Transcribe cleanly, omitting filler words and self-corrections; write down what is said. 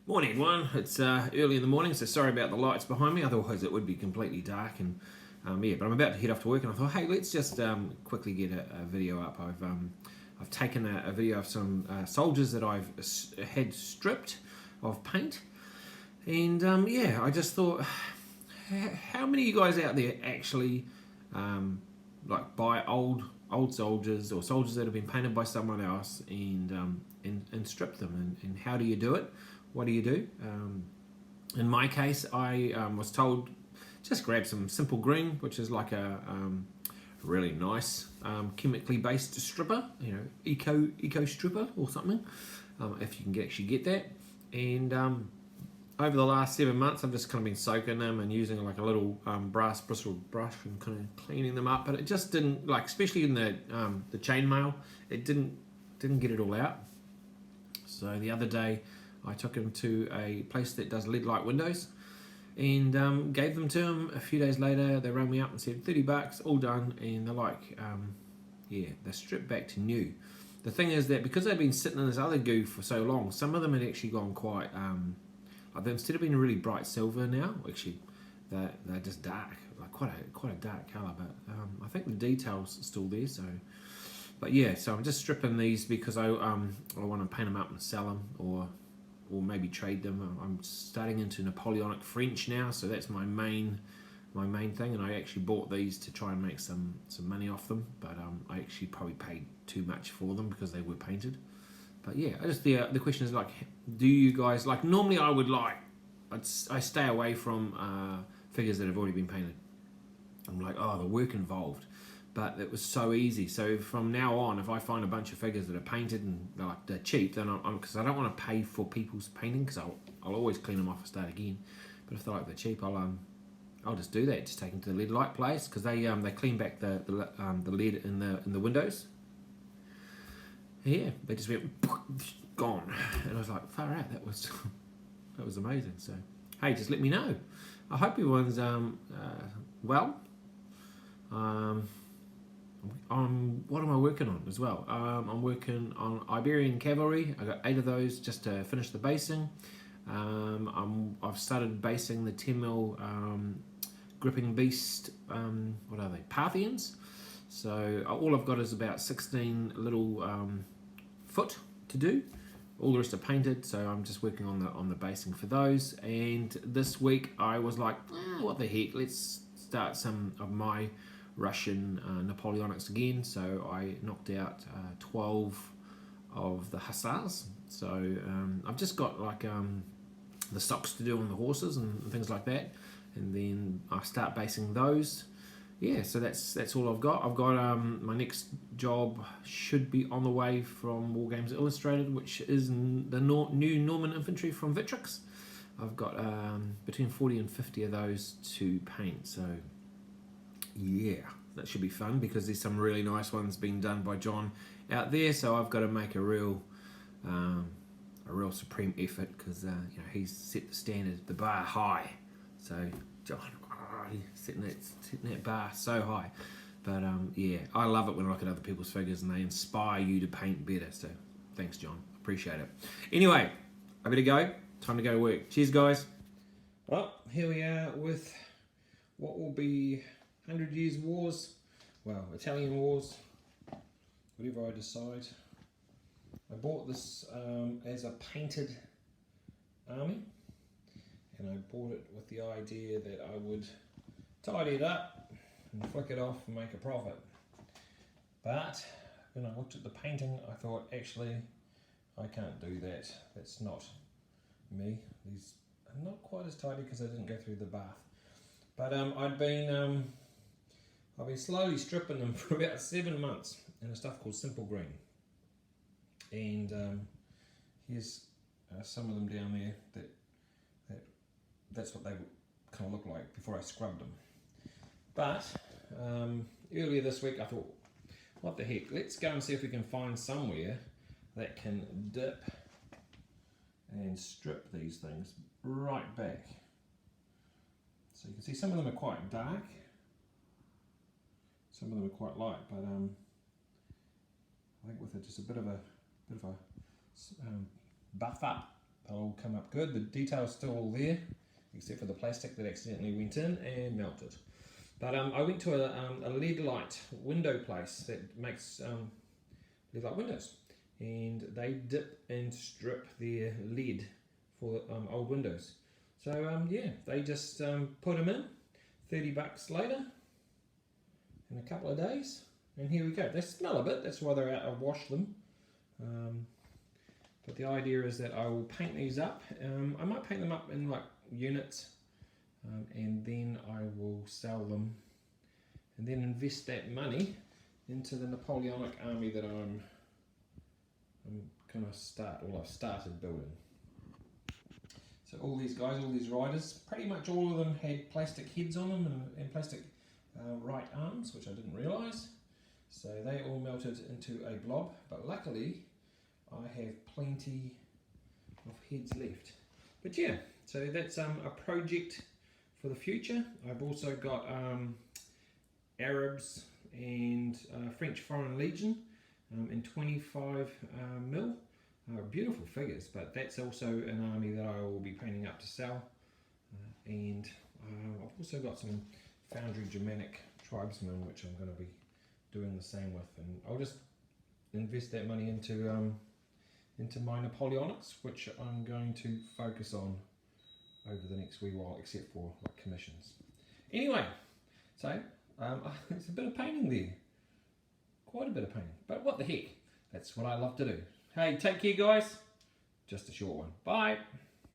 Morning, everyone. It's early in the morning, so sorry about the lights behind me. Otherwise, it would be completely dark. And but I'm about to head off to work, and I thought, hey, let's just quickly get a video up. I've taken a video of some soldiers that I've had stripped of paint, and I just thought, how many of you guys out there actually buy old soldiers or soldiers that have been painted by someone else and strip them? And how do you do it? What do you do? In my case, I was told just grab some Simple Green, which is like a really nice chemically based stripper, eco stripper or something, if you can actually get that. And over the last 7 months, I've just kind of been soaking them and using like a little brass bristle brush and kind of cleaning them up. But it just didn't, especially in the chainmail, it didn't get it all out. So the other day, I took them to a place that does lead light windows and gave them to them. A few days later, they rang me up and said $30, all done. And they're like, they're stripped back to new. The thing is that because they've been sitting in this other goo for so long, some of them had actually gone quite, instead of being really bright silver now, actually, they're just dark, like quite a dark colour. But I think the detail's still there, so. But yeah, so I'm just stripping these because I want to paint them up and sell them, or maybe trade them. I'm starting into Napoleonic French now, so that's my main thing. And I actually bought these to try and make some money off them, but I actually probably paid too much for them because they were painted. But yeah, the question is do you guys normally I stay away from figures that have already been painted. I'm like, the work involved. But it was so easy. So from now on, if I find a bunch of figures that are painted and they're cheap, then because I don't want to pay for people's painting, because I'll always clean them off and start again. But if they're cheap, I'll just do that. Just take them to the lead light place, because they clean back the lead in the windows. Yeah, they just went gone, and I was like, far out. That was amazing. So hey, just let me know. I hope everyone's well. What am I working on as well? I'm working on Iberian Cavalry. I got 8 of those just to finish the basing. I've started basing the 10mm gripping beast. What are they? Parthians. So all I've got is about 16 little foot to do. All the rest are painted, so I'm just working on the basing for those. And this week I was like, what the heck? Let's start some of my Russian Napoleonics again. So I knocked out 12 of the hussars. So I've just got the socks to do on the horses and things like that, and then I start basing those. Yeah, so that's all I've got. I've got my next job should be on the way from War Games Illustrated, which is the new Norman infantry from Victrix. I've got between 40 and 50 of those to paint. So yeah, that should be fun because there's some really nice ones being done by John out there. So I've got to make a real supreme effort because he's set the standard, the bar high. So John, he's setting that bar so high. But I love it when I look at other people's figures and they inspire you to paint better. So thanks, John. Appreciate it. Anyway, I better go. Time to go to work. Cheers, guys. Well, here we are with what will be 100 Years' Wars, Italian Wars, whatever I decide. I bought this as a painted army, and I bought it with the idea that I would tidy it up and flick it off and make a profit. But when I looked at the painting, I thought, actually, I can't do that. That's not me. These are not quite as tidy because I didn't go through the bath. But I've been slowly stripping them for about 7 months in a stuff called Simple Green. And here's some of them down there that's what they kind of look like before I scrubbed them. But earlier this week I thought, what the heck, let's go and see if we can find somewhere that can dip and strip these things right back. So you can see some of them are quite dark, some of them are quite light, but I think with just a bit of a buff up they'll all come up good. The detail's still all there, except for the plastic that accidentally went in and melted. But I went to a LED light window place that makes LED light windows, and they dip and strip their lead for old windows. So yeah, they just put them in, $30 later, in a couple of days, and here we go. They smell a bit, that's why they're out. I washed them. But the idea is that I will paint these up. I might paint them up in like units, and then I will sell them, and then invest that money into the Napoleonic army that I'm going to start, or I've started building. So all these guys, all these riders, pretty much all of them had plastic heads on them and plastic right arms, which I didn't realise. So they all melted into a blob, but luckily I have plenty of heads left. But yeah, so that's a project for the future. I've also got Arabs and French Foreign Legion in 25 mil. Beautiful figures, but that's also an army that I will be painting up to sell. And I've also got some Foundry Germanic tribesmen, which I'm going to be doing the same with, and I'll just invest that money into my Napoleonics, which I'm going to focus on over the next wee while, except for like commissions. Anyway, so it's a bit of painting there, quite a bit of painting, but what the heck, that's what I love to do. Hey, take care guys, just a short one, bye.